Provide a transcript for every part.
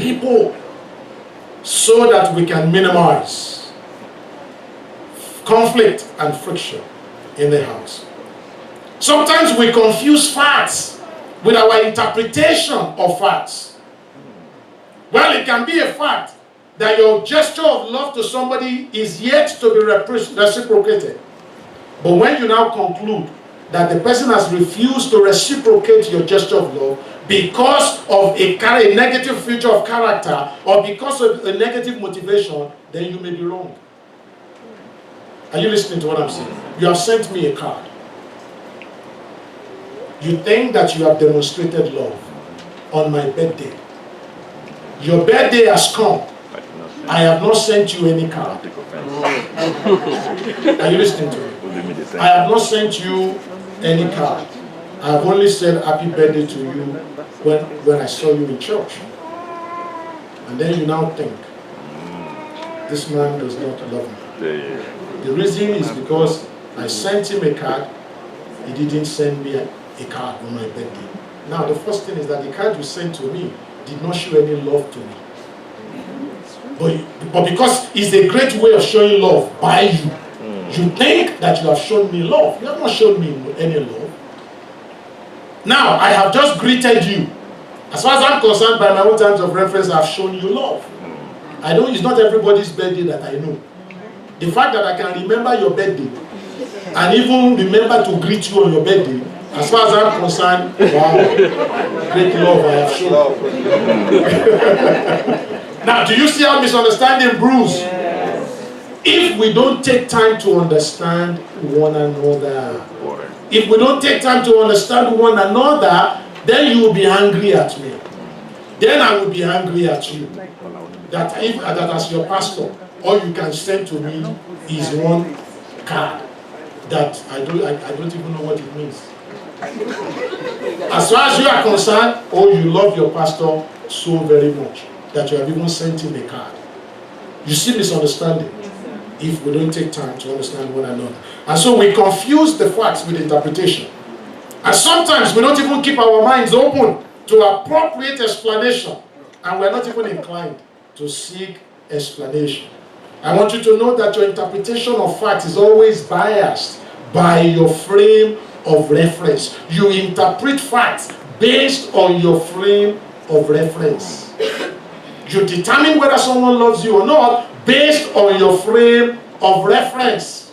people so that we can minimize conflict and friction in the house. Sometimes we confuse facts with our interpretation of facts. Well, it can be a fact that your gesture of love to somebody is yet to be reciprocated. But when you now conclude that the person has refused to reciprocate your gesture of love because of a negative feature of character or because of a negative motivation, then you may be wrong. Are you listening to what I'm saying? You have sent me a card. You think that you have demonstrated love on my birthday. Your birthday has come. I have not sent you any card. Are you listening to me? I have not sent you any card. I have only said happy birthday to you when I saw you in church. And then you now think, this man does not love me. The reason is because I sent him a card, he didn't send me a card on my birthday. Now the first thing is that the card you sent to me did not show any love to me. But because it's a great way of showing love by you, you think that you have shown me love. You have not shown me any love. Now, I have just greeted you. As far as I'm concerned, by my own terms of reference, I've shown you love. It's not everybody's birthday that I know. The fact that I can remember your birthday and even remember to greet you on your birthday, as far as I'm concerned, wow, great love I have shown. Now, do you see how misunderstanding brews? Yes. If we don't take time to understand one another, if we don't take time to understand one another, then you will be angry at me. Then I will be angry at you. That as your pastor, all you can send to me is one card that I don't even know what it means. As far as you are concerned, you love your pastor so very much that you have even sent him a card. You see misunderstanding if we don't take time to understand one another. And so we confuse the facts with interpretation. And sometimes we don't even keep our minds open to appropriate explanation. And we're not even inclined to seek explanation. I want you to know that your interpretation of facts is always biased by your frame of reference. You interpret facts based on your frame of reference. You determine whether someone loves you or not based on your frame of reference.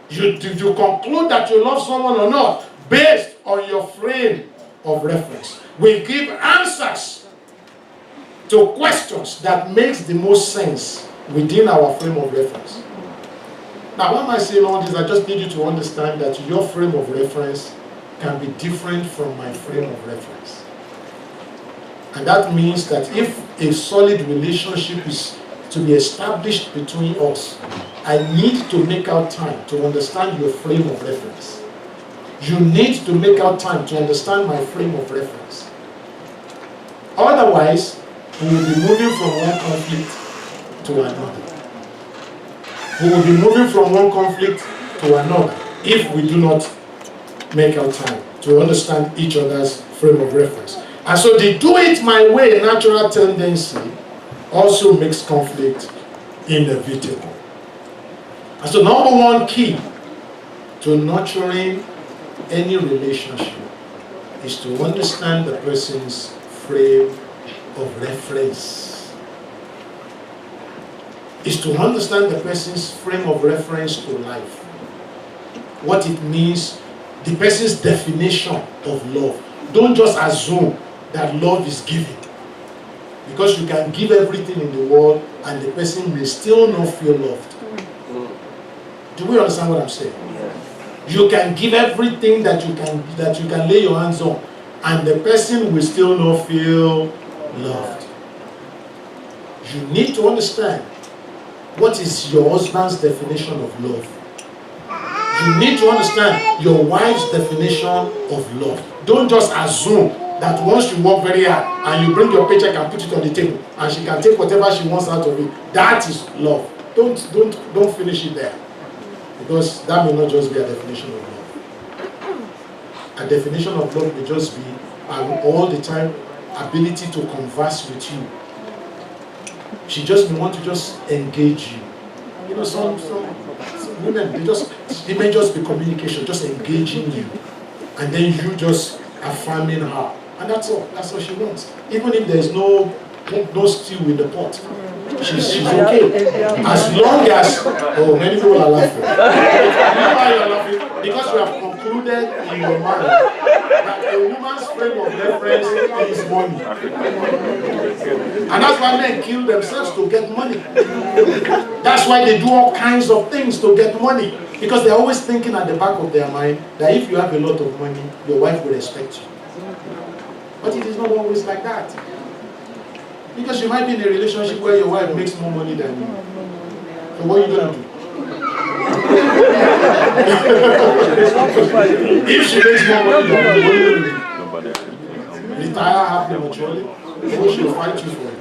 You conclude that you love someone or not based on your frame of reference. We give answers to questions that makes the most sense within our frame of reference. Now, why am I saying all this? I just need you to understand that your frame of reference can be different from my frame of reference. And that means that if a solid relationship is to be established between us, I need to make out time to understand your frame of reference. You need to make out time to understand my frame of reference. Otherwise, we will be moving from one conflict to another. We will be moving from one conflict to another if we do not make out time to understand each other's frame of reference. And so the do it my way natural tendency also makes conflict inevitable. And so number one key to nurturing any relationship is to understand the person's frame of reference. Is to understand the person's frame of reference to life. What it means, the person's definition of love. Don't just assume that love is giving. Because you can give everything in the world and the person may still not feel loved. Do we understand what I'm saying? You can give everything that you can lay your hands on and the person will still not feel loved. You need to understand what is your husband's definition of love. You need to understand your wife's definition of love. Don't just assume that once you work very hard and you bring your paycheck and put it on the table and she can take whatever she wants out of it, that is love. Don't finish it there. Because that may not just be a definition of love. A definition of love may just be, I will all the time ability to converse with you. She just want to just engage you. You know, some women, it may just be communication, just engaging you. And then you just affirming her. And that's all. That's what she wants. Even if there's no stew in the pot, she's okay. As long as, oh, many people are laughing. Why you're laughing? Because you have concluded in your mind that a woman's frame of reference is money. And that's why men kill themselves to get money. That's why they do all kinds of things to get money. Because they're always thinking at the back of their mind that if you have a lot of money, your wife will respect you. But it is not always like that. Because you might be in a relationship where your wife makes more money than you. So what are you going to do? If she makes more money than you, what are you going to do? Retire half prematurely? Or she'll fight you for it.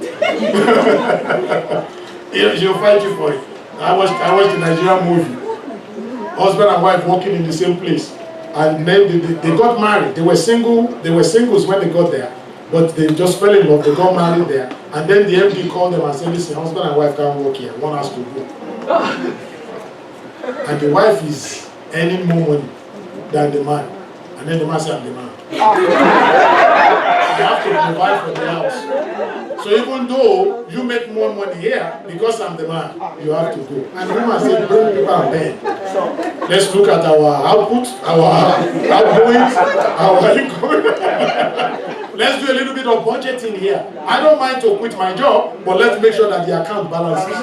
She'll fight you for it. I watched the Nigerian movie. Husband and wife working in the same place. And then they got married. They were singles when they got there. But they just fell in love, they got married there. And then the MD called them and said, listen, husband and wife can't work here. One has to go. And the wife is earning more money than the man. And then the man said, I'm the man. I have to provide for the house. So even though you make more money here, because I'm the man, you have to go. And the woman said, bring people and bend. Let's look at our output, our outgoings, our income. Let's do a little bit of budgeting here. I don't mind to quit my job, but let's make sure that the account balances.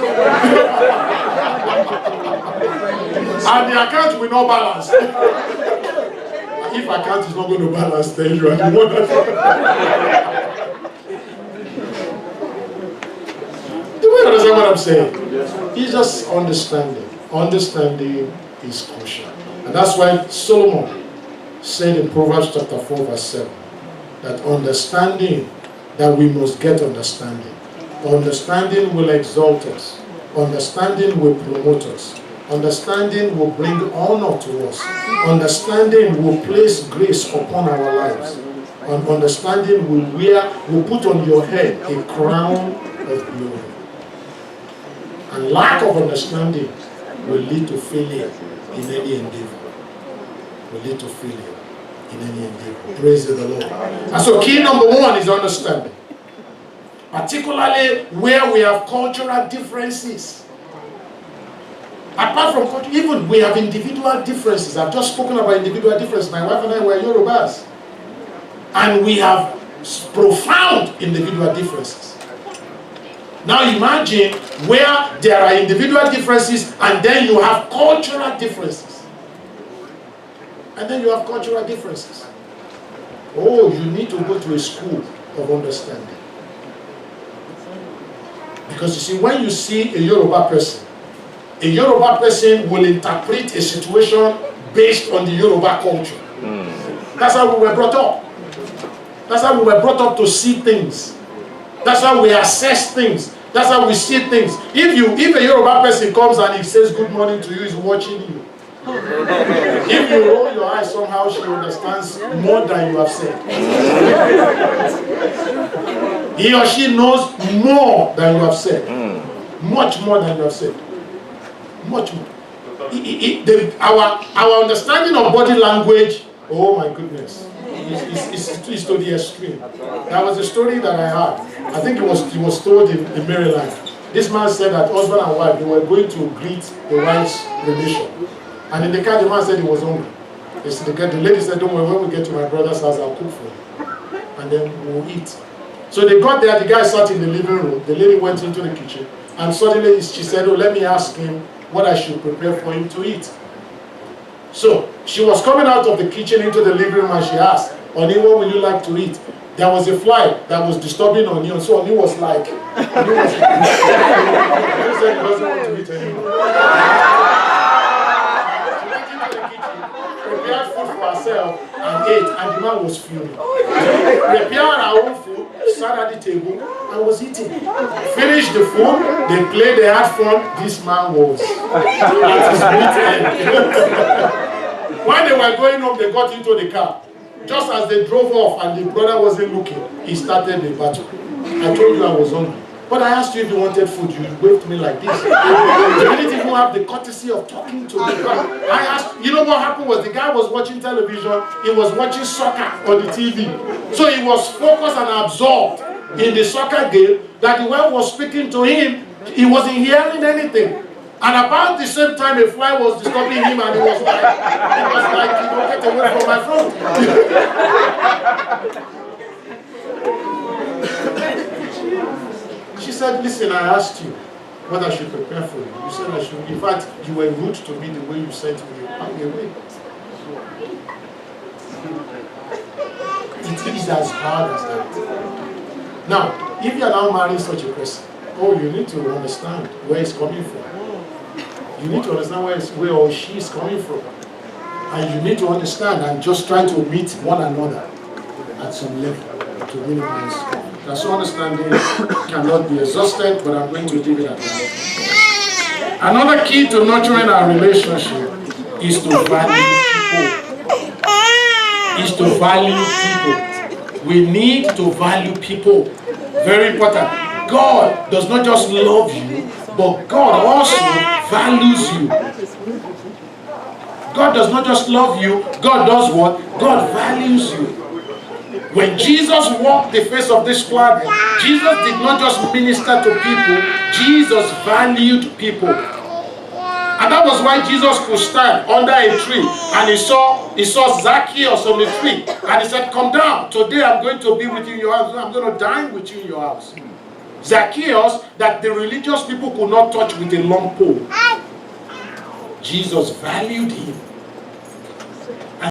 And the account will not balance. If account is not going to balance, then you are the one that... Do you understand what I'm saying? It's just understanding. Understanding is crucial. And that's why Solomon said in Proverbs chapter 4 verse 7, that understanding, that we must get understanding. Understanding will exalt us. Understanding will promote us. Understanding will bring honor to us. Understanding will place grace upon our lives. And understanding will put on your head a crown of glory. And lack of understanding will lead to failure in any endeavor. Will lead to failure in any endeavor. Praise the Lord. And so key number one is understanding. Particularly where we have cultural differences. Apart from culture, even we have individual differences. I've just spoken about individual differences. My wife and I were Yorubas. And we have profound individual differences. Now imagine where there are individual differences and then you have cultural differences. And then you have cultural differences. Oh, you need to go to a school of understanding. Because you see, when you see a Yoruba person will interpret a situation based on the Yoruba culture. That's how we were brought up. That's how we were brought up to see things. That's how we assess things. That's how we see things. If a Yoruba person comes and he says good morning to you, he's watching you. If you roll your eyes somehow, she understands more than you have said. He or she knows more than you have said. Much more than you have said. Much more. Our understanding of body language, oh my goodness, is to the extreme. That was a story that I heard. I think it was told in Maryland. This man said that husband and wife, they were going to greet the wife's relation. And in the car, the man said he was hungry. The lady said, don't worry, when we get to my brother's house, I'll cook for you. And then we'll eat. So they got there, the guy sat in the living room. The lady went into the kitchen. And suddenly she said, oh, let me ask him what I should prepare for him to eat. So she was coming out of the kitchen into the living room and she asked, Oni, what will you like to eat? There was a fly that was disturbing Oni, and so Oni was like, he said he doesn't want to eat anymore. She went into the kitchen, prepared food for herself, and ate, and the man was fuming. Prepared her own food, sat at the table, and was eating. Finished the food, they played, they had fun. This man was at his wit's end. When they were going home, they got into the car. Just as they drove off and the brother wasn't looking, he started the battle. I told you I was hungry. But I asked you if you wanted food, you waved to me like this. You didn't even have the courtesy of talking to me. I asked, you know what happened was the guy was watching television, he was watching soccer on the TV. So he was focused and absorbed in the soccer game that the one was speaking to him, he wasn't hearing anything. And about the same time, a fly was disturbing him and he was like, you don't get away from my phone. She said, listen, I asked you what I should prepare for you. You said I should. In fact, you were rude to me the way you sent me away. It is as hard as that. Now, if you are now marrying such a person, you need to understand where it's coming from. You need to understand where or she is coming from. And you need to understand and just try to meet one another at some level to minimize conflict. So understanding cannot be exhausted, but I'm going to leave it at that. Another key to nurturing our relationship is to value people. We need to value people. Very important. God does not just love you, but God also values you. God does not just love you, God does what? God values you. When Jesus walked the face of this planet, Jesus did not just minister to people, Jesus valued people. And that was why Jesus could stand under a tree and he saw Zacchaeus on the tree and he said, come down, today I'm going to be with you in your house, I'm going to dine with you in your house. Zacchaeus, that the religious people could not touch with a long pole. Jesus valued him.